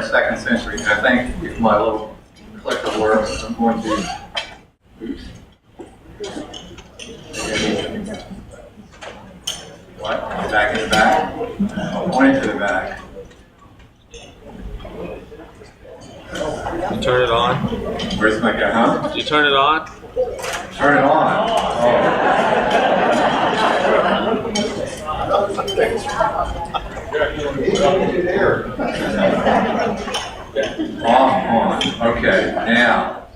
2nd century. And I think if my little clicker works, I'm going to, oops. What? Back in the back? Point to the back. You turn it on. Where's my guy, huh? Did you turn it on? Turn it on. On. Okay, now,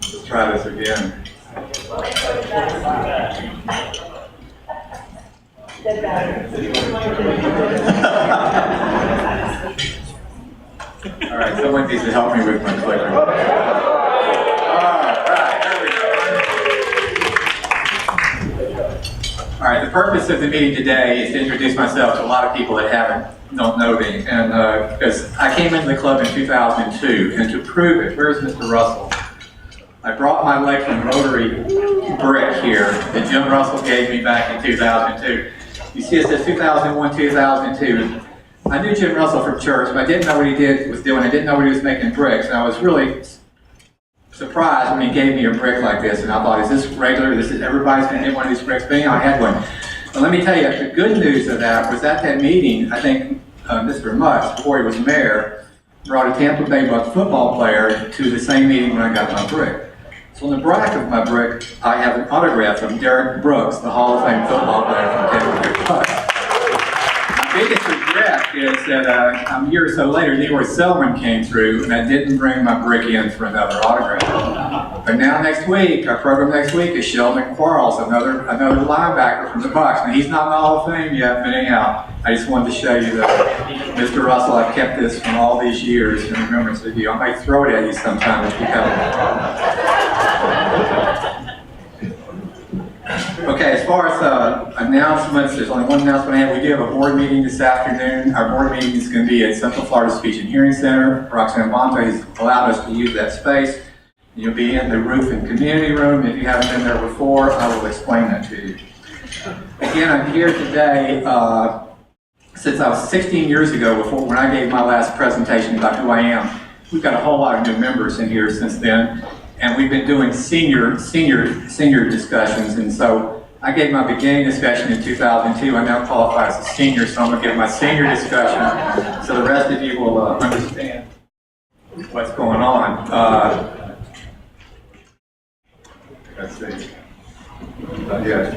let's try this again. All right, someone needs to help me with my clicker. All right, there we go. All right, the purpose of the meeting today is to introduce myself to a lot of people that don't know me, and because I came into the club in 2002, and to prove it, where's Mr. Russell? I brought my Lakeland Rotary brick here that Jim Russell gave me back in 2002. You see it says 2001, 2002. I knew Jim Russell from church, but I didn't know what he was doing. I didn't know what he was making bricks, and I was really surprised when he gave me a brick like this, and I thought, is this regular? Everybody's going to get one of these bricks? But I had one. But let me tell you, the good news of that was at that meeting, I think Mr. Mutz, before he was mayor, brought a Tampa Bay Bucks football player to the same meeting when I got my brick. So on the back of my brick, I have an autograph from Derek Brooks, the Hall of Fame football player from Tampa Bay Bucks. My biggest regret is that a year or so later, Leroy Selman came through, and I didn't bring my brick in for another autograph. But now next week, our program next week is Sheldon Quarles, another linebacker from the Bucks. And he's not in the Hall of Fame yet, but anyhow, I just wanted to show you that, Mr. Russell, I've kept this from all these years in remembrance of you. I might throw it at you sometime if you haven't. Okay, as far as announcements, there's only one announcement I have. We do have a board meeting this afternoon. Our board meeting is going to be at Central Florida Speech and Hearing Center. Roxanne Bonta has allowed us to use that space. You'll be in the Ruthven Community Room. If you haven't been there before, I will explain that to you. Again, I'm here today since I was 16 years ago, when I gave my last presentation about who I am. We've got a whole lot of new members in here since then. And we've been doing senior discussions, and so I gave my beginning discussion in 2002. I now qualify as a senior, so I'm going to give my senior discussion so the rest of you will understand what's going on. Let's see. Yeah.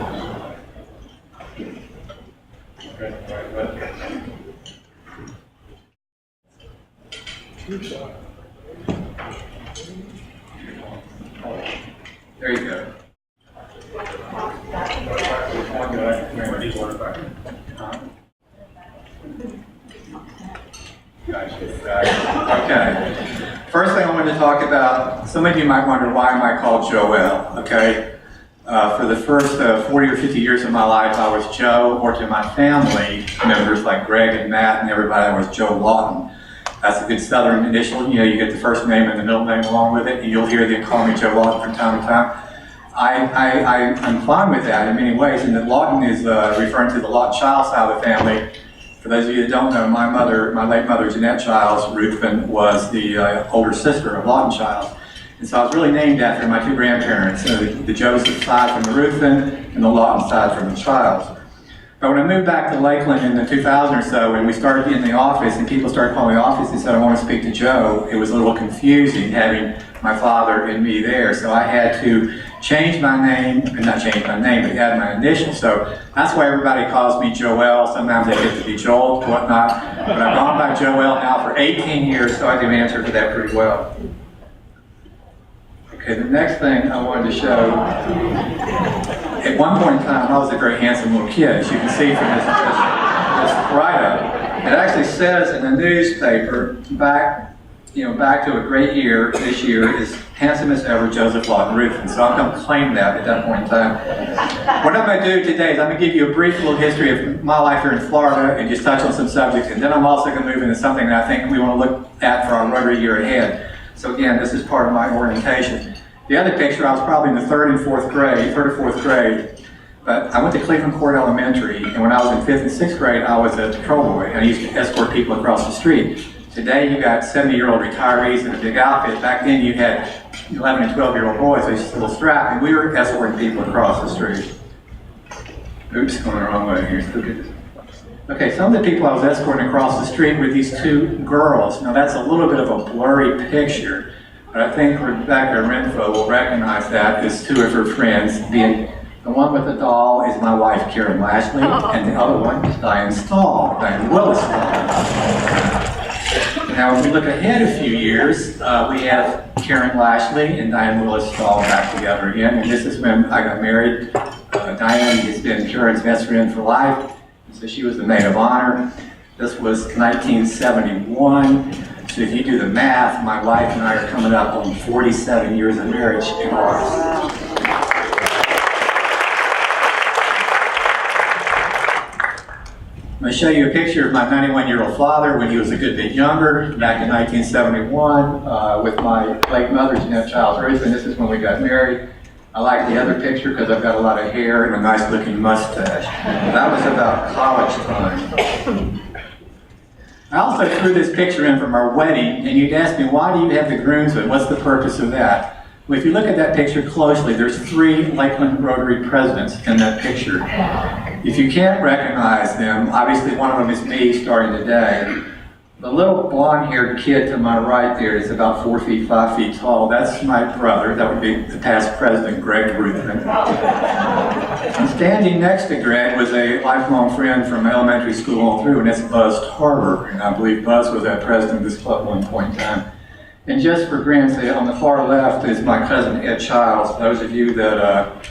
There you go. Okay. First thing I wanted to talk about, some of you might wonder, why am I called Joel? Okay. For the first 40 or 50 years of my life, I was Joe, or to my family members like Greg and Matt and everybody, I was Joe Lawton. That's a good Southern initial. You know, you get the first name and the middle name along with it, and you'll hear them call me Joe Lawton from time to time. I'm fine with that in many ways, and that Lawton is referring to the Lawton Childs side of the family. For those of you that don't know, my late mother, Jeanette Childs Ruthven, was the older sister of Lawton Childs. And so I was really named after my two grandparents, the Joseph side from the Ruthven and the Lawton side from the Childs. But when I moved back to Lakeland in the 2000 or so, and we started getting the office, and people started calling the office and said, I want to speak to Joe, it was a little confusing having my father and me there. So I had to change my name, and not change my name, but add my initials. So that's why everybody calls me Joel. Sometimes they get to be Joel, whatnot. But I've gone by Joel now for 18 years, so I can answer to that pretty well. Okay, the next thing I wanted to show, at one point in time, I was a very handsome little kid, as you can see from this write-up. It actually says in the newspaper, back to a great year, this year is handsomest ever, Joseph Lawton Ruthven. So I'm going to claim that at that point in time. What I'm going to do today is I'm going to give you a brief little history of my life here in Florida and just touch on some subjects. And then I'm also going to move into something that I think we want to look at for our Rotary Year ahead. So again, this is part of my orientation. The other picture, I was probably in the third or fourth grade, but I went to Cleveland Court Elementary, and when I was in 5th and 6th grade, I was a patrol boy, and I used to escort people across the street. Today you got 70-year-old retirees in a big outfit. Back then you had 11 and 12-year-old boys with a little strap, and we were escorting people across the street. Oops, going the wrong way here. Look at this. Okay, some of the people I was escorting across the street were these two girls. Now that's a little bit of a blurry picture, but I think Rebecca Renfro will recognize that as two of her friends. The one with the doll is my wife, Karen Lashley, and the other one is Diane Stahl, Diane Willis Stahl. Now, if we look ahead a few years, we have Karen Lashley and Diane Willis Stahl back together again, and this is when I got married. Diane has been Karen's best friend for life, so she was the maid of honor. This was 1971, so if you do the math, my wife and I are coming up on 47 years of marriage in August. I'm going to show you a picture of my 91-year-old father when he was a good bit younger, back in 1971, with my late mother, Jeanette Childs Ruthven. This is when we got married. I like the other picture because I've got a lot of hair and a nice-looking mustache. That was about college time. I also threw this picture in from our wedding, and you'd ask me, why do you have the groomsmen? What's the purpose of that? Well, if you look at that picture closely, there's 3 Lakeland Rotary presidents in that picture. If you can't recognize them, obviously one of them is me starting today. The little blonde-haired kid to my right there is about 4 feet, 5 feet tall. That's my brother. That would be the past president, Greg Ruthven. And standing next to Greg was a lifelong friend from elementary school all through, and that's Buzz Tarver. And I believe Buzz was that president of this club at one point in time. And just for grants, on the far left is my cousin Ed Childs. Those of you that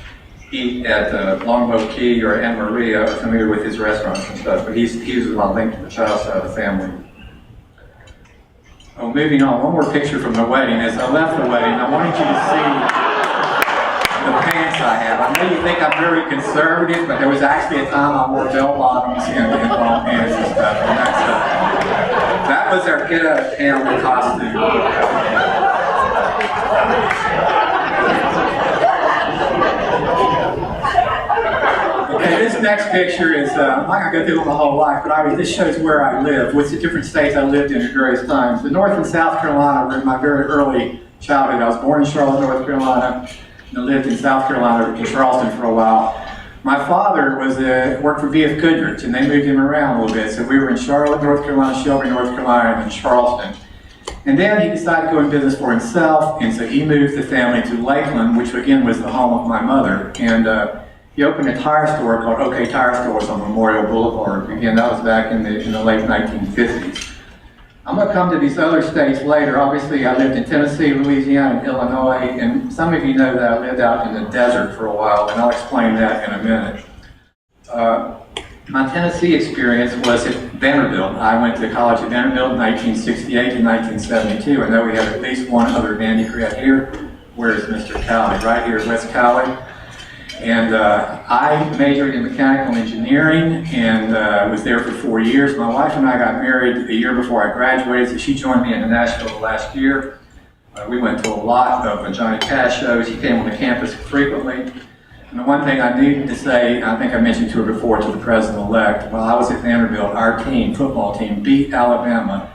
eat at Longboat Key or Anna Maria are familiar with his restaurants and stuff, but he's my link to the Childs side of the family. Oh, moving on, one more picture from the wedding. As I left the wedding, I wanted you to see the pants I have. I know you think I'm very conservative, but there was actually a time I wore bell bottoms and long pants and stuff, and that was our get out of town costume. Okay, this next picture is, I'm not going to go through my whole life, but this shows where I live, which the different states I lived in at various times. The North and South Carolina were in my very early childhood. I was born in Charlotte, North Carolina, and I lived in South Carolina, in Charleston for a while. My father worked for B.F. Goodrich, and they moved him around a little bit. So we were in Charlotte, North Carolina, Shelby, North Carolina, and then Charleston. And then he decided to go in business for himself, and so he moved the family to Lakeland, which again was the home of my mother. And he opened a tire store called OK Tire Stores on Memorial Boulevard. Again, that was back in the late 1950s. I'm going to come to these other states later. Obviously, I lived in Tennessee, Louisiana, and Illinois, and some of you know that I lived out in the desert for a while, and I'll explain that in a minute. My Tennessee experience was at Vanderbilt. I went to college at Vanderbilt in 1968 and 1972. I know we have at least one other Vandy grad here. Where is Mr. Cowley? Right here, West Cowley. And I majored in mechanical engineering and was there for 4 years. My wife and I got married a year before I graduated, so she joined me in Nashville last year. We went to a lot of Johnny Cash shows. He came on the campus frequently. And the one thing I needed to say, I think I mentioned to her before, to the president-elect, while I was at Vanderbilt, our team, football team, beat Alabama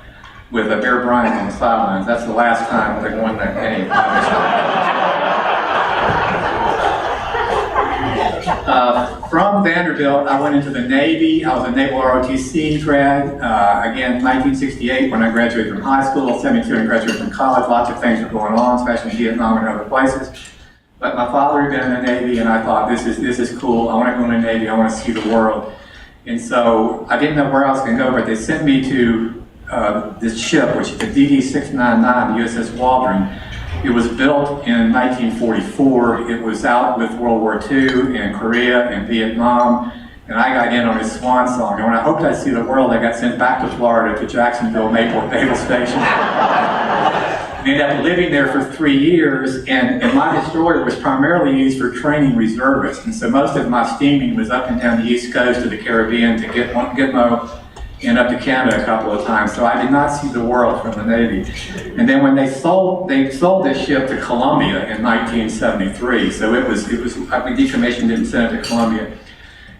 with Bear Bryant on the sidelines. That's the last time they won that game. From Vanderbilt, I went into the Navy. I was a Naval ROTC grad. Again, 1968 when I graduated from high school, 72 when I graduated from college. Lots of things were going on, especially in Vietnam and other places. But my father had been in the Navy, and I thought, this is cool. I want to go in the Navy. I want to see the world. And so I didn't know where I was going to go, but they sent me to this ship, which is the DD-699, the USS Waldron. It was built in 1944. It was out with World War II and Korea and Vietnam, and I got in on his swan song. And when I hoped I'd see the world, I got sent back to Florida to Jacksonville Mayport Naval Station. I ended up living there for 3 years, and my destroyer was primarily used for training reservists. And so most of my steaming was up and down the East Coast to the Caribbean to Gitmo and up to Canada a couple of times. So I did not see the world from the Navy. And then when they sold this ship to Columbia in 1973. So we decommissioned it and sent it to Columbia.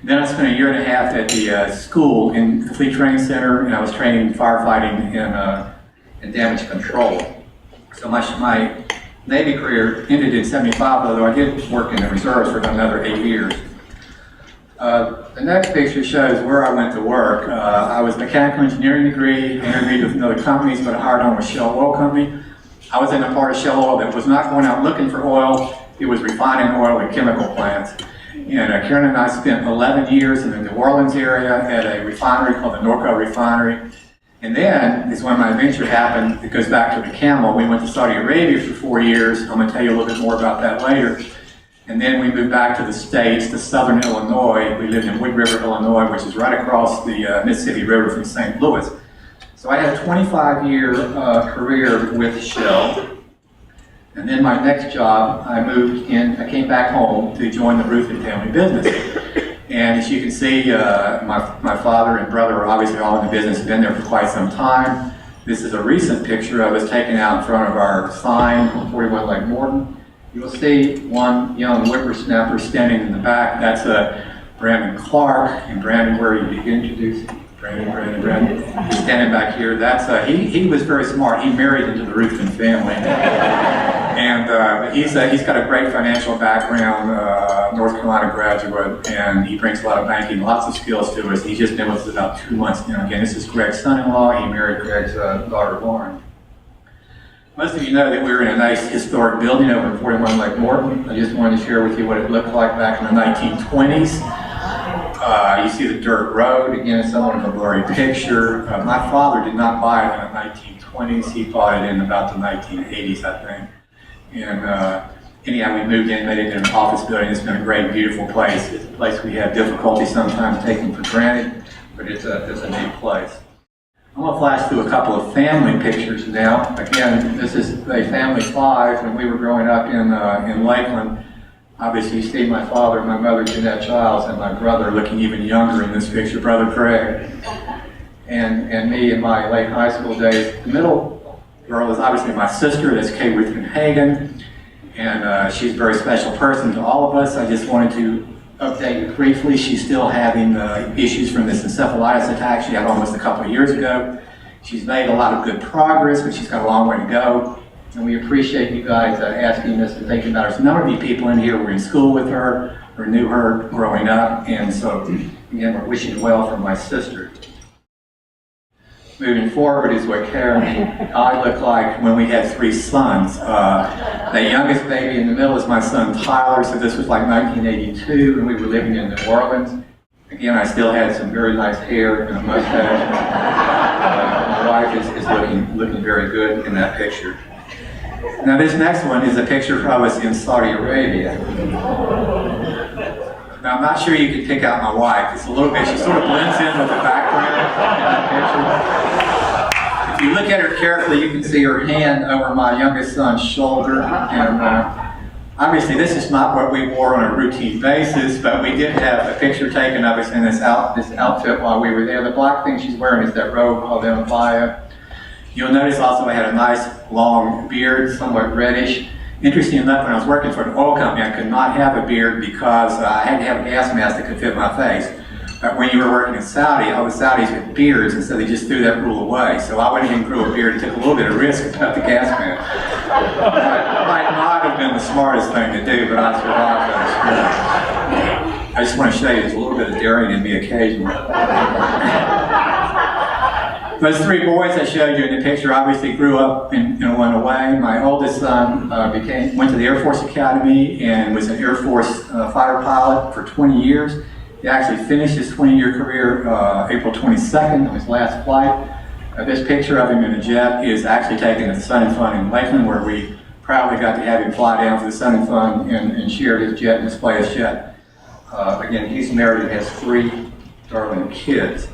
Then I spent a year and a half at the school in the Fleet Training Center, and I was training firefighting in and damage control. So my Navy career ended in '75, although I did work in the reserves for another 8 years. The next picture shows where I went to work. I was a mechanical engineering degree, interviewed with other companies, but hired on with Shell Oil Company. I was in a part of Shell Oil that was not going out looking for oil, it was refining oil at chemical plants. And Karen and I spent 11 years in the New Orleans area at a refinery called the Norco Refinery. And then is when my adventure happened. It goes back to the camel. We went to Saudi Arabia for 4 years. I'm going to tell you a little bit more about that later. And then we moved back to the States, to southern Illinois. We lived in Wood River, Illinois, which is right across the Mississippi River from St. Louis. So I had a 25-year career with Shell. And then my next job, I came back home to join the Ruthven family business. And as you can see, my father and brother are obviously all in the business, been there for quite some time. This is a recent picture of us taken out in front of our sign on 41 Lake Morton. You'll see one young whippersnapper standing in the back. That's Brandon Clark. And Brandon, where you begin to introduce Brandon. He's standing back here. That's he was very smart. He married into the Ruthven family. And he's got a great financial background, North Carolina graduate, and he brings a lot of banking, lots of skills to us. He's just been with us about 2 months now. Again, this is Greg's son-in-law. He married Greg's daughter, Lauren. Most of you know that we were in a nice historic building over in 41 Lake Morton. I just wanted to share with you what it looked like back in the 1920s. You see the dirt road. Again, it's somewhat of a blurry picture. My father did not buy it in the 1920s. He bought it in about the 1980s, I think. And anyhow, we moved in, made it into an office building. It's been a great, beautiful place. It's a place we have difficulty sometimes taking for granted, but it's a neat place. I'm going to flash through a couple of family pictures now. Again, this is a family 5 when we were growing up in Lakeland. Obviously, you see my father, my mother, Jeanette Childs, and my brother looking even younger in this picture, Brother Craig. And me in my late high school days. The middle girl is obviously my sister, that's L Ruthven Hagen. And she's a very special person to all of us. I just wanted to update you briefly. She's still having issues from this encephalitis attack she had almost a couple of years ago. She's made a lot of good progress, but she's got a long way to go. And we appreciate you guys asking us to think about her. So none of you people in here were in school with her or knew her growing up. And so, again, we're wishing well for my sister. Moving forward is what Karen and I look like when we had 3 sons. The youngest baby in the middle is my son Tyler, so this was like 1982, and we were living in New Orleans. Again, I still had some very nice hair and a mustache. My wife is looking very good in that picture. Now this next one is a picture of us in Saudi Arabia. Now I'm not sure you can pick out my wife. It's a little bit, she sort of blends in with the background in that picture. If you look at her carefully, you can see her hand over my youngest son's shoulder. And obviously this is not what we wore on a routine basis, but we did have a picture taken of us in this outfit while we were there. The black thing she's wearing is that robe called Empire. You'll notice also I had a nice long beard, somewhat reddish. Interesting enough, when I was working for an oil company, I could not have a beard because I had to have a gas mask that could fit my face. But when you were working in Saudi, all the Saudis had beards, and so they just threw that rule away. So I went ahead and grew a beard and took a little bit of risk about the gas mask. It might not have been the smartest thing to do, but I survived that. I just want to show you there's a little bit of daring in me occasionally. Those 3 boys I showed you in the picture obviously grew up and went away. My oldest son went to the Air Force Academy and was an Air Force fighter pilot for 20 years. He actually finished his 20-year career April 22nd, on his last flight. This picture of him in a jet is actually taken at the Sun and Fun in Lakeland, where we proudly got to have him fly down for the Sun and Fun and share his jet and display his jet. Again, he's married and has 3 darling kids.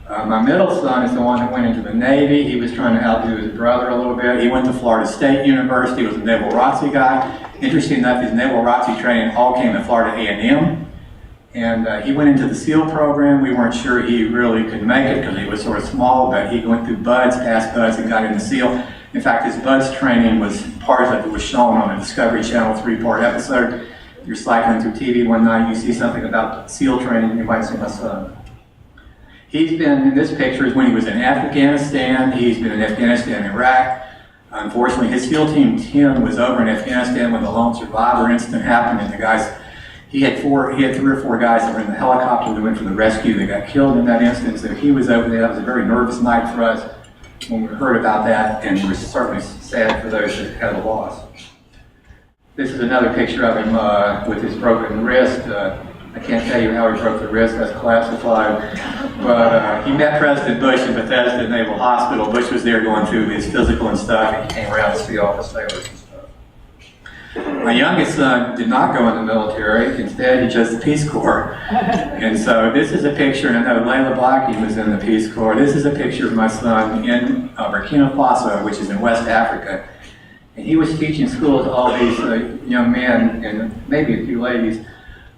My middle son is the one that went into the Navy. He was trying to outdo his brother a little bit. He went to Florida State University. He was a Naval ROTC guy. Interesting enough, his Naval ROTC training all came to Florida A&M. And he went into the SEAL program. We weren't sure he really could make it because he was sort of small, but he went through BUDS, passed BUDS, and got into SEAL. In fact, his BUDS training was part of it was shown on a Discovery Channel 3-part episode. You're cycling through TV one night, you see something about SEAL training, you might see my son. He's been, in this picture is when he was in Afghanistan. He's been in Afghanistan and Iraq. Unfortunately, his SEAL Team 10 was over in Afghanistan when the lone survivor incident happened, and the guys, he had 3 or 4 guys that were in the helicopter that went for the rescue. They got killed in that instance, so he was over there. That was a very nervous night for us when we heard about that, and we were certainly sad for those that had a loss. This is another picture of him with his broken wrist. I can't tell you how he broke the wrist, that's classified. But he met President Bush in Bethesda Naval Hospital. Bush was there going through his physical and stuff, and he came around to see all the sailors and stuff. My youngest son did not go in the military. Instead, he chose the Peace Corps. And so this is a picture, and I know Layla Blackie was in the Peace Corps. This is a picture of my son in Burkina Faso, which is in West Africa. And he was teaching school to all these young men and maybe a few ladies.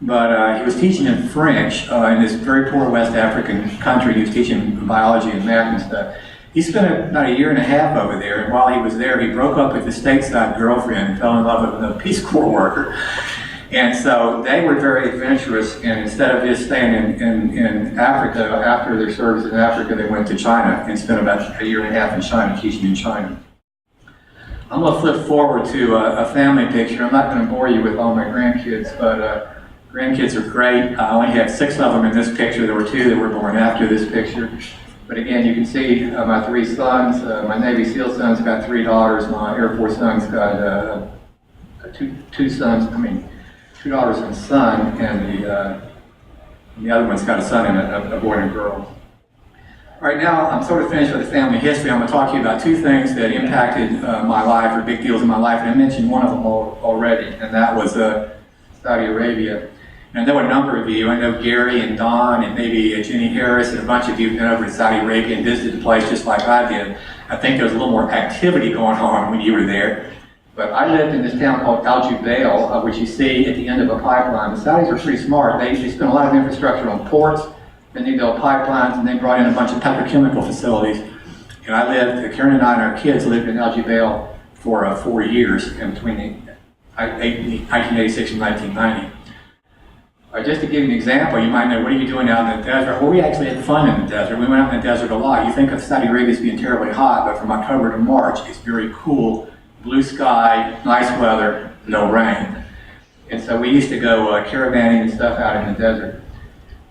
But he was teaching in French in this very poor West African country. He was teaching biology and math and stuff. He spent about 1.5 years over there, and while he was there, he broke up with his stateside girlfriend and fell in love with another Peace Corps worker. And so they were very adventurous, and instead of just staying in Africa, after their service in Africa, they went to China and spent about 1.5 years in China, teaching in China. I'm going to flip forward to a family picture. I'm not going to bore you with all my grandkids, but grandkids are great. I only have 6 of them in this picture. There were 2 that were born after this picture. But again, you can see my 3 sons. My Navy SEAL son's got 3 daughters. My Air Force son's got 2 daughters and a son, and the other one's got a son and a boy and a girl. All right, now I'm sort of finished with the family history. I'm going to talk to you about 2 things that impacted my life, or big deals in my life, and I mentioned one of them already, and that was Saudi Arabia. And I know a number of you, I know Gary and Don and maybe Jenny Harris and a bunch of you have been over to Saudi Arabia and visited the place just like I did. I think there was a little more activity going on when you were there. But I lived in this town called Al Jubail, which you see at the end of a pipeline. The Saudis are pretty smart. They spent a lot of infrastructure on ports, then they built pipelines, and they brought in a bunch of petrochemical facilities. And Karen and I and our kids lived in Al Jubail for 4 years in between 1986 and 1990. Just to give you an example, you might know, what are you doing out in the desert? Well, we actually had fun in the desert. We went out in the desert a lot. You think of Saudi Arabia as being terribly hot, but from October to March, it's very cool. Blue sky, nice weather, no rain. And so we used to go caravanning and stuff out in the desert.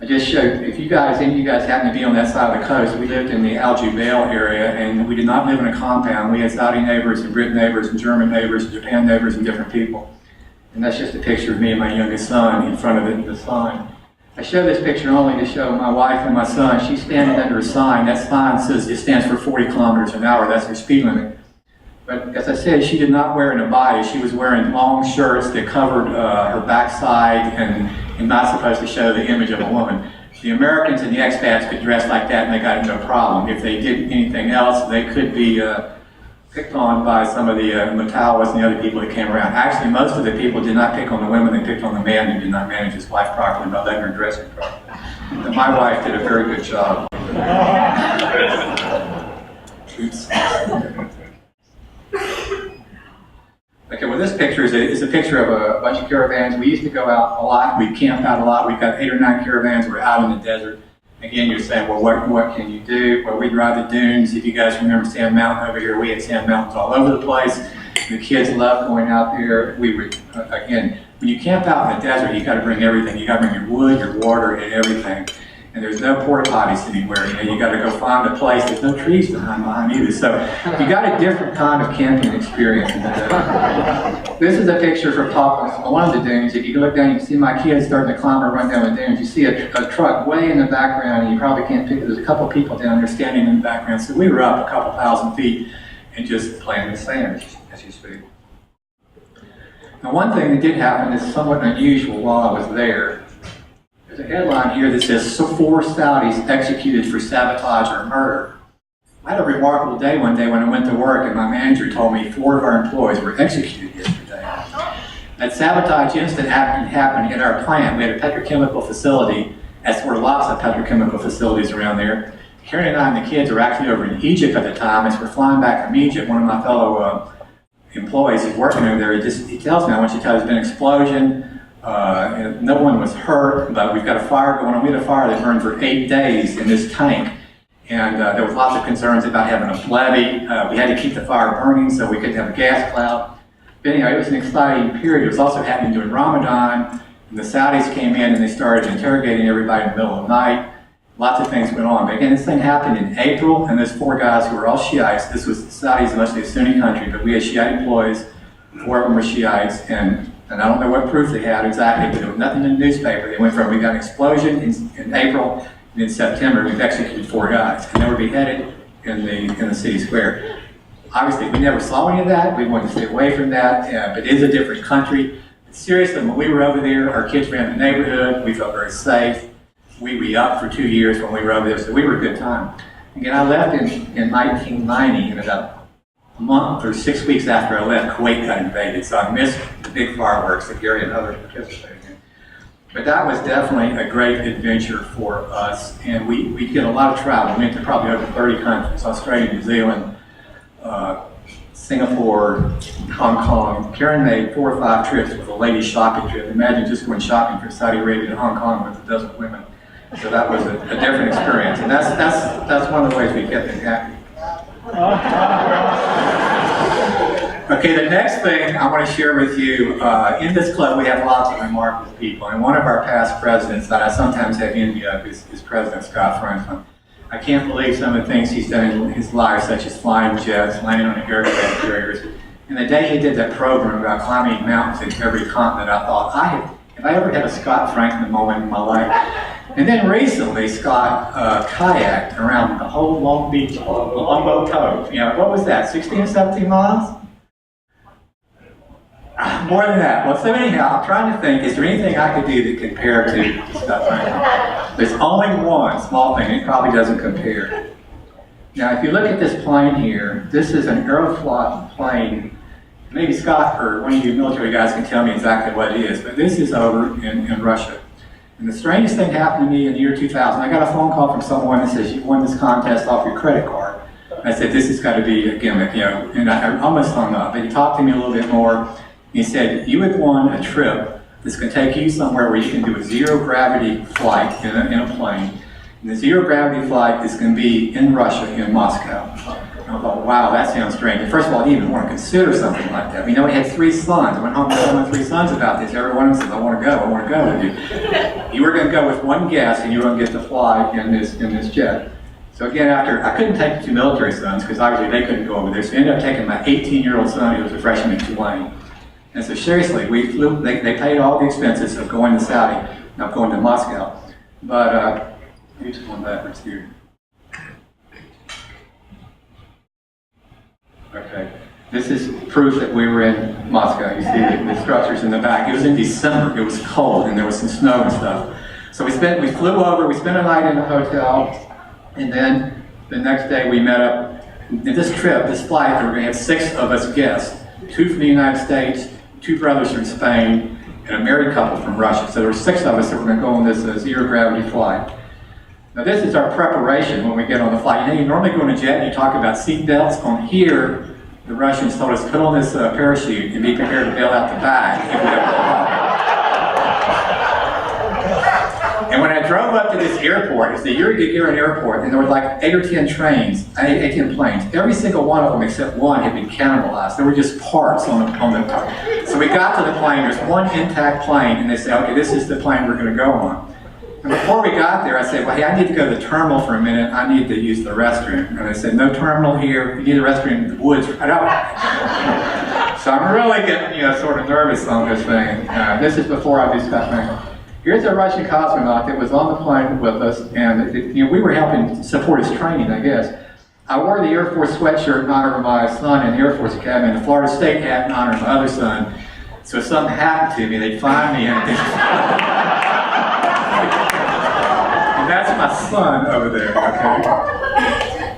I just showed, if any of you guys happen to be on that side of the coast, we lived in the Al Jubail area, and we did not live in a compound. We had Saudi neighbors and Brit neighbors and German neighbors and Japan neighbors and different people. And that's just a picture of me and my youngest son in front of the sign. I show this picture only to show my wife and my son. She's standing under a sign. That sign says it stands for 40 kilometers an hour. That's her speed limit. But as I said, she did not wear an abaya. She was wearing long shirts that covered her backside and not supposed to show the image of a woman. The Americans and the expats could dress like that and they got no problem. If they did anything else, they could be picked on by some of the Matawas and the other people that came around. Actually, most of the people did not pick on the women, they picked on the man who did not manage his wife properly by letting her dress him properly. And my wife did a very good job. Okay, well this picture is a picture of a bunch of caravans. We used to go out a lot, we camped out a lot. We've got 8 or 9 caravans, we're out in the desert. Again, you're saying, well, what can you do? Well, we drive the dunes. If you guys remember Sand Mountain over here, we had sand mountains all over the place. The kids loved going out there. We would, again, when you camp out in the desert, you got to bring everything. You got to bring your wood, your water, and everything. And there's no porta potties anywhere. You got to go find a place. There's no trees behind either. So you got a different kind of camping experience in the desert. This is a picture from top of one of the dunes. If you look down, you can see my kids starting to climb or run down the dunes. You see a truck way in the background, and you probably can't pick it. There's a couple people down there standing in the background. So we were up a couple thousand feet and just playing in the sand, as you speak. Now, one thing that did happen is somewhat unusual while I was there. There's a headline here that says 4 Saudis executed for sabotage or murder. I had a remarkable day one day when I went to work and my manager told me 4 of our employees were executed yesterday. That sabotage incident happened in our plant. We had a petrochemical facility, as there were lots of petrochemical facilities around there. Karen and I and the kids were actually over in Egypt at the time. As we're flying back from Egypt, one of my fellow employees who's working over there, he tells me, I want you to tell you, there's been an explosion. And no one was hurt, but we've got a fire going on. We had a fire that burned for 8 days in this tank. And there was lots of concerns about having a levee. We had to keep the fire burning so we couldn't have a gas cloud. But anyway, it was an exciting period. It was also happening during Ramadan. And the Saudis came in and they started interrogating everybody in the middle of the night. Lots of things went on. But again, this thing happened in April, and there's 4 guys who were all Shiites. This was Saudis, mostly a Sunni country, but we had Shiite employees. 4 of them were Shiites, and I don't know what proof they had exactly, but there was nothing in the newspaper. They went from, we got an explosion in April, and in September, we've executed 4 guys, and they were beheaded in the city square. Obviously, we never saw any of that. We wanted to stay away from that, but it is a different country. But seriously, when we were over there, our kids ran the neighborhood. We felt very safe. We re-upped for 2 years when we were over there, so we were a good time. Again, I left in 1990, and about a month or 6 weeks after I left, Kuwait got invaded, so I missed the big fireworks that Gary and others participated in. But that was definitely a great adventure for us, and we did a lot of travel. We went to probably over 30 countries: Australia, New Zealand, Singapore, Hong Kong. Karen made 4 or 5 trips with a ladies' shopping trip. Imagine just going shopping from Saudi Arabia to Hong Kong with a dozen women. So that was a different experience, and that's one of the ways we kept them happy. Okay, the next thing I want to share with you, in this club we have lots of remarkable people, and one of our past presidents that I sometimes have envy of is President Scott Franklin. I can't believe some of the things he's done in his life, such as flying jets, landing on aircraft carriers. And the day he did that program about climbing mountains in every continent, I thought, have I ever had a Scott Franklin moment in my life? And then recently, Scott kayaked around the whole Long Beach, Longboat Cove. You know, what was that, 16 or 17 miles? More than that. Well, so anyhow, I'm trying to think, is there anything I could do that compare to Scott Franklin? There's only one small thing, and it probably doesn't compare. Now, if you look at this plane here, this is an Aeroflot plane. Maybe Scott or one of you military guys can tell me exactly what it is, but this is over in Russia. And the strangest thing happened to me in the year 2000. I got a phone call from someone that says, you won this contest off your credit card. I said, this has got to be a gimmick, you know, and I almost hung up. But he talked to me a little bit more. He said, you had won a trip that's going to take you somewhere where you can do a zero-gravity flight in a plane. And the zero-gravity flight is going to be in Russia, in Moscow. And I thought, wow, that sounds strange. And first of all, I didn't even want to consider something like that. We know he had 3 sons. I went home and told my 3 sons about this. Every one of them said, I want to go with you. You were going to go with one guest, and you were going to get to fly in this jet. So again, I couldn't take the 2 military sons, because obviously they couldn't go over there. So I ended up taking my 18-year-old son, who was a freshman at Tulane. And so seriously, we flew, they paid all the expenses of going to Saudi, not going to Moscow. But, you just went backwards here. Okay, this is proof that we were in Moscow. You see the structures in the back. It was in December, it was cold, and there was some snow and stuff. So we flew over, we spent a night in a hotel, and then the next day we met up. In this trip, this flight, we were going to have 6 of us guests, 2 from the United States, 2 brothers from Spain, and a married couple from Russia. So there were 6 of us that were going to go on this zero-gravity flight. Now this is our preparation when we get on the flight. You know, you normally go on a jet and you talk about seat belts. On here, the Russians told us, put on this parachute and be prepared to bail out the back if we have a problem. And when I drove up to this airport, it's the Yuri Gagarin airport, and there were like 8 or 10 trains, 10 planes. Every single one of them except one had been cannibalized. There were just parts on the So we got to the plane, there's one intact plane, and they said, okay, this is the plane we're going to go on. And before we got there, I said, well, hey, I need to go to the terminal for a minute. I need to use the restroom. And they said, no terminal here. You need a restroom in the woods right out. So I'm really getting, sort of nervous on this thing. This is before I do stuff. Here's a Russian cosmonaut that was on the plane with us, and we were helping support his training, I guess. I wore the Air Force sweatshirt in honor of my son in the Air Force Academy, and the Florida State hat in honor of my other son. So if something happened to me, they'd find me and and that's my son over there, okay?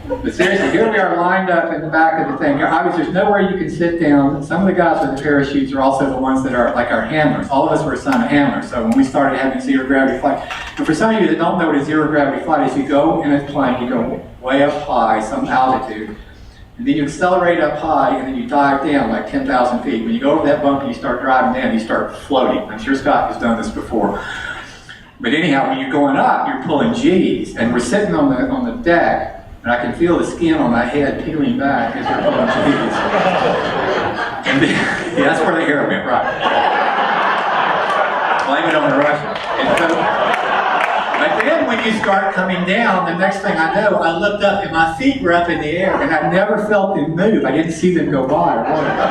But seriously, here we are lined up in the back of the thing. Obviously, there's nowhere you can sit down. Some of the guys with the parachutes are also the ones that are like our handlers. All of us were assigned a handler. So when we started having zero-gravity flight, and for some of you that don't know what a zero-gravity flight is, you go in a plane, you go way up high, some altitude, And then you accelerate up high, and then you dive down like 10,000 feet. When you go over that bump and you start driving down, you start floating. I'm sure Scott has done this before. But anyhow, when you're going up, you're pulling G's, and we're sitting on the deck, and I can feel the skin on my head peeling back as we're pulling G's. And then, yeah, that's where the hair went, right. Blame it on the Russians. But then when you start coming down, the next thing I know, I looked up and my feet were up in the air, and I never felt them move. I didn't see them go by or whatever.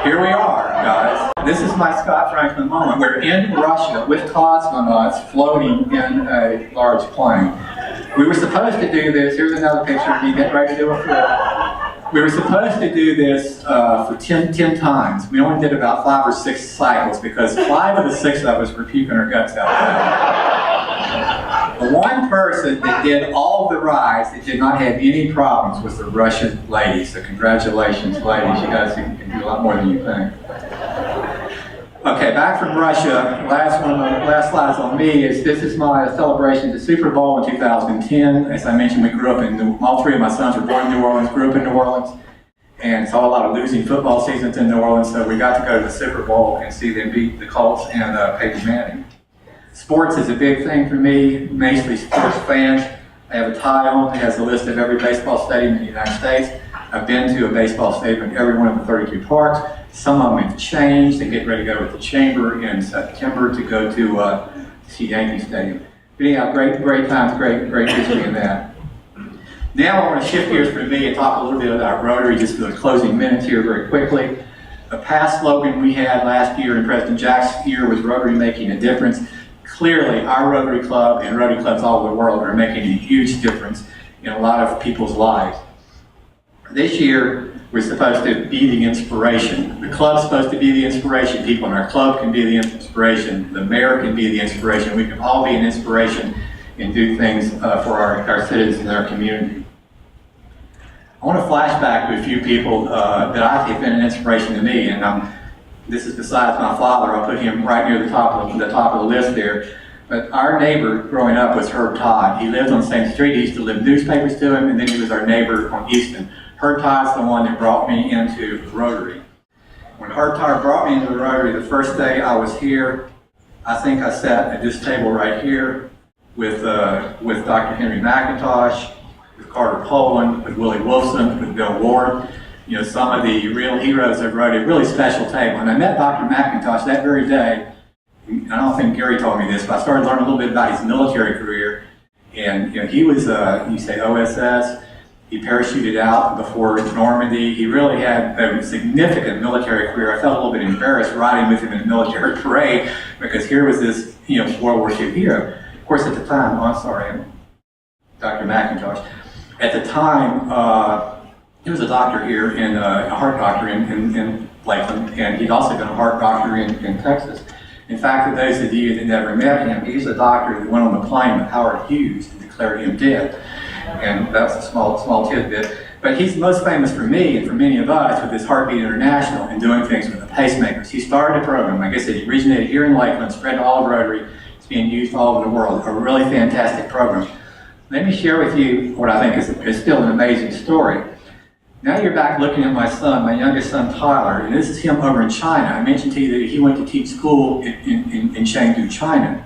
Here we are, guys. This is my Scott Franklin moment. We're in Russia with cosmonauts floating in a large plane. We were supposed to do this. Here's another picture of me getting ready to do a flip. We were supposed to do this for 10 times. We only did about 5 or 6 cycles because 5 of the 6 of us were puking our guts out. The one person that did all of the rides that did not have any problems was the Russian lady. So congratulations, ladies. You guys can do a lot more than you think. Okay, back from Russia. Last slide's on me. This is my celebration of the Super Bowl in 2010. As I mentioned, we grew up in all 3 of my sons were born in New Orleans, grew up in New Orleans, and saw a lot of losing football seasons in New Orleans. So we got to go to the Super Bowl and see them beat the Colts and Peyton Manning. Sports is a big thing for me. Mostly sports fans. I have a tie on that has a list of every baseball stadium in the United States. I've been to a baseball stadium in every one of the 32 parks. Some of them have changed. They get ready to go with the Chamber in September to go to see Yankee Stadium. But anyhow, great times, great history in that. Now I want to shift gears for me and talk a little bit about Rotary just for the closing minutes here very quickly. A past slogan we had last year in President Jack's year was Rotary Making a Difference. Clearly, our Rotary Club and Rotary Clubs all over the world are making a huge difference in a lot of people's lives. This year, we're supposed to be the inspiration. The club's supposed to be the inspiration. People in our club can be the inspiration. The mayor can be the inspiration. We can all be an inspiration and do things for our citizens and our community. I want to flash back to a few people that I think have been an inspiration to me, and this is besides my father. I'll put him right near the top of the list there. But our neighbor growing up was Herb Todd. He lived on the same street. He used to deliver newspapers to him, and then he was our neighbor on Easton. Herb Todd's the one that brought me into Rotary. When Herb Todd brought me into the Rotary, the first day I was here, I think I sat at this table right here with Dr. Henry McIntosh, with Carter Poland, with Willie Wolfson, with Bill Ward. You know, some of the real heroes of Rotary, a really special table. And I met Dr. McIntosh that very day. I don't think Gary told me this, but I started learning a little bit about his military career. And you know, he was, you say OSS, he parachuted out before Normandy. He really had a significant military career. I felt a little bit embarrassed riding with him in a military parade because here was this, you know, World War II hero. Of course, at the time, Dr. McIntosh. At the time, he was a doctor here, a heart doctor in Lakeland, and he'd also been a heart doctor in Texas. In fact, for those of you that never met him, he's a doctor that went on the plane with Howard Hughes and declared him dead. And that's a small tidbit. But he's most famous for me and for many of us with his Heartbeat International and doing things with the pacemakers. He started a program, like I said, he originated here in Lakeland, spread to all of Rotary. It's being used all over the world. A really fantastic program. Let me share with you what I think is still an amazing story. Now you're back looking at my son, my youngest son, Tyler, and this is him over in China. I mentioned to you that he went to teach school in Chengdu, China.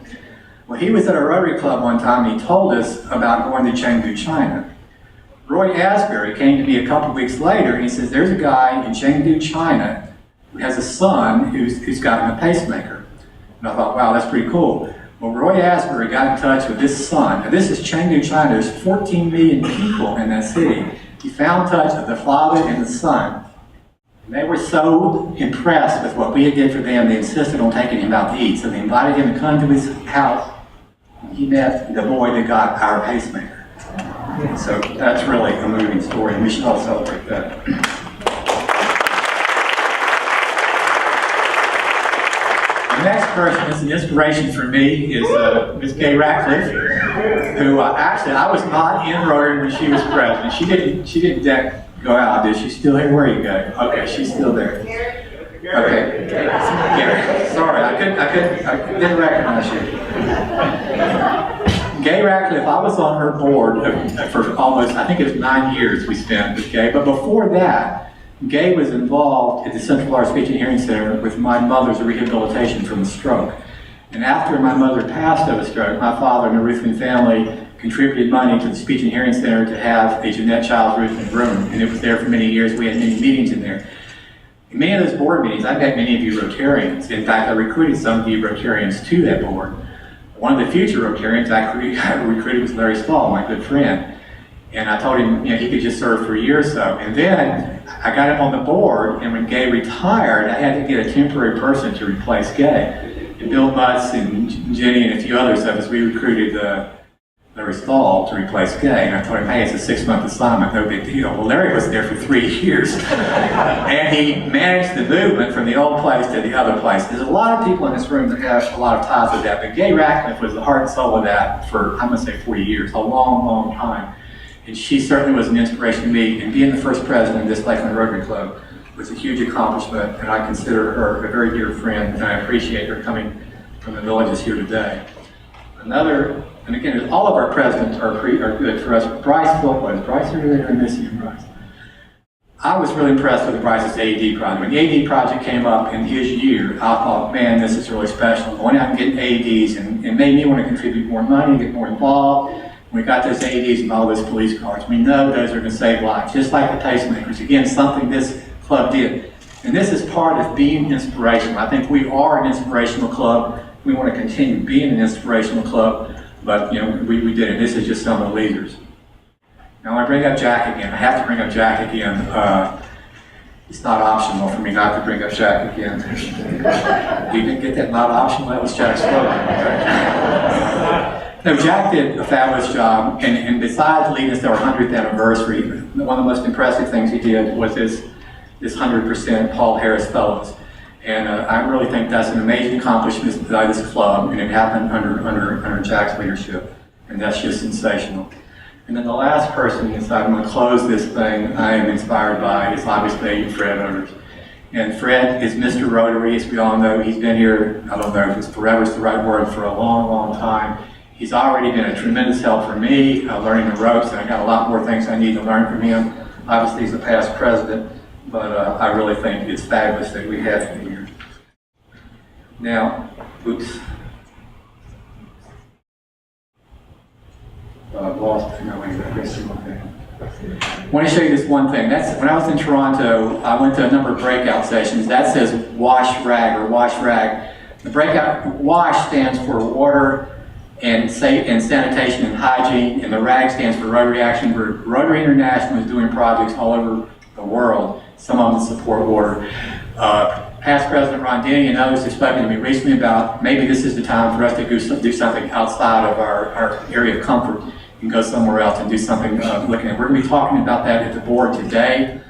Well, he was at a Rotary Club one time, and he told us about going to Chengdu, China. Roy Asbury came to me a couple weeks later, and he says, there's a guy in Chengdu, China, who has a son who's gotten a pacemaker. And I thought, wow, that's pretty cool. Well, Roy Asbury got in touch with this son. Now, this is Chengdu, China. There's 14 million people in that city. He found touch with the father and the son. And they were so impressed with what we had did for them, they insisted on taking him out to eat. So they invited him to come to his house. And he met the boy that got our pacemaker. So that's really a moving story, and we should all celebrate that. The next person that's an inspiration for me is Ms. Gay Ratcliffe, who actually I was not in Rotary when she was president. She didn't go out, did she? Still here? Where are you going? Okay, she's still there. Okay, Gary. Sorry, I didn't recognize you. Gay Ratcliffe, I was on her board for almost, I think it was 9 years we spent with Gay, but before that, Gay was involved at the Central Florida Speech and Hearing Center with my mother's rehabilitation from a stroke. And after my mother passed of a stroke, my father and the Ruthven family contributed money to the Speech and Hearing Center to have a Jeanette Childs Ruthven room, and it was there for many years. We had many meetings in there. In many of those board meetings, I met many of you Rotarians. In fact, I recruited some of you Rotarians to that board. One of the future Rotarians I recruited was Larry Spall, my good friend. And I told him, he could just serve for a year or so. And then I got him on the board, and when Gay retired, I had to get a temporary person to replace Gay. And Bill Butts and Jenny and a few others of us, we recruited Larry Spall to replace Gay. And I told him, hey, it's a 6-month assignment, no big deal. Well, Larry was there for 3 years. And he managed the movement from the old place to the other place. There's a lot of people in this room that have a lot of ties with that, but Gay Ratcliffe was the heart and soul of that for, I'm going to say 40 years, a long, long time. And she certainly was an inspiration to me, and being the first president of this Lakeland Rotary Club was a huge accomplishment, and I consider her a very dear friend, and I appreciate her coming from the villages here today. Another, and again, all of our presidents are good for us. Bryce Philp was. Bryce, you're really going to miss you, Bryce. I was really impressed with Bryce's AED project. When the AED project came up in his year, I thought, man, this is really special. Going out and getting AEDs, and it made me want to contribute more money, get more involved. We got those AEDs and all those police cars. We know those are going to save lives, just like the pacemakers. Again, something this club did. And this is part of being inspirational. I think we are an inspirational club. We want to continue being an inspirational club, but we did it. This is just some of the leaders. Now I bring up Jack again. I have to bring up Jack again. It's not optional for me not to bring up Jack again. You didn't get that not optional? That was Jack's slogan. No, Jack did a fabulous job, and besides leading us to our 100th anniversary, one of the most impressive things he did was this 100% Paul Harris Fellows. And I really think that's an amazing accomplishment by this club, and it happened under Jack's leadership, and that's just sensational. And then the last person, as I'm going to close this thing, I am inspired by is obviously Fred Others. And Fred is Mr. Rotary, as we all know. He's been here, I don't know if it's forever is the right word, for a long, long time. He's already been a tremendous help for me, learning the ropes, and I got a lot more things I need to learn from him. Obviously, he's a past president, but I really think it's fabulous that we have him here. Now, oops. I've lost, no, wait, I guess one thing. I want to show you this one thing. That's when I was in Toronto, I went to a number of breakout sessions. That says WASH RAG or WASH RAG. The breakout, WASH stands for Water and Sanitation and Hygiene, and the RAG stands for Rotary Action Group. Rotary International is doing projects all over the world, some of them support water. Past President Ron Denny and others have spoken to me recently about maybe this is the time for us to do something outside of our area of comfort and go somewhere else and do something looking at. We're going to be talking about that at the board today.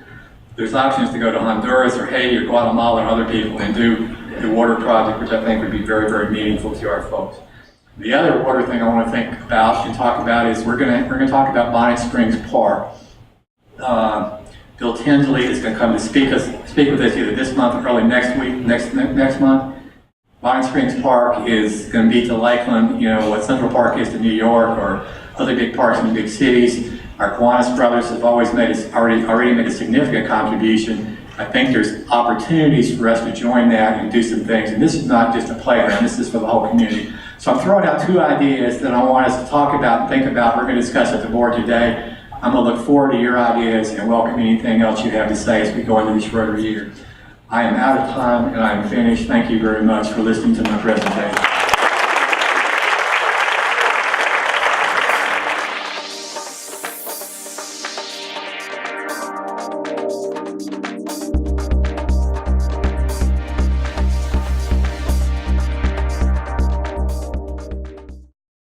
There's options to go to Honduras or Haiti or Guatemala and other people and do the water project, which I think would be very, very meaningful to our folks. The other water thing I want to think about and talk about is we're going to talk about Bonnet Springs Park. Bill Tinsley is going to come to speak with us either this month or early next month. Bonnet Springs Park is going to be to Lakeland, what Central Park is to New York or other big parks in the big cities. Our Kiwanis brothers have always already made a significant contribution. I think there's opportunities for us to join that and do some things. And this is not just a playground, this is for the whole community. So I'm throwing out 2 ideas that I want us to talk about and think about. We're going to discuss at the board today. I'm going to look forward to your ideas and welcome anything else you have to say as we go into this Rotary Year. I am out of time and I am finished. Thank you very much for listening to my presentation.